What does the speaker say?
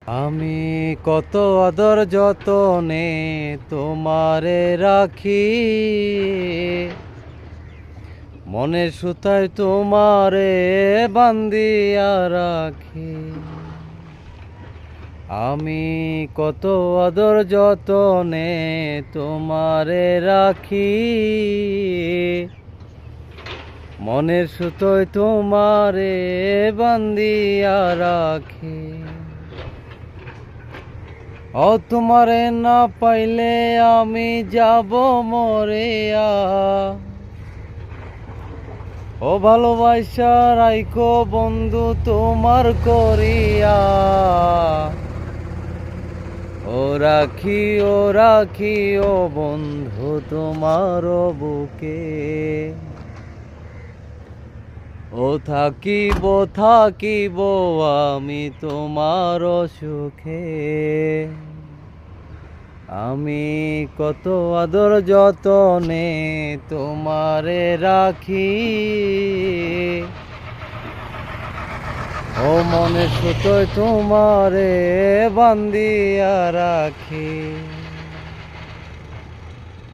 আমি কত আদর যতনে তোমারে রাখি, মনের সুতায় তোমারে বান্ধিয়া রাখি। আমি কত আদর যতনে তোমারে রাখি, মনের সুতোয় তোমারে বান্ধিয়া রাখি। ও তোমারে না পাইলে আমি যাব মরিয়া, ও ভালোবাসা রাইখো বন্ধু তোমার করিয়া। ও রাখি ও বন্ধু তোমার বুকে, ও থাকিব আমি তোমার সুখে। আমি কত আদর যতনে তোমারে রাখি, ও মনে সুতোয় তোমারে বান্ধিয়া রাখি।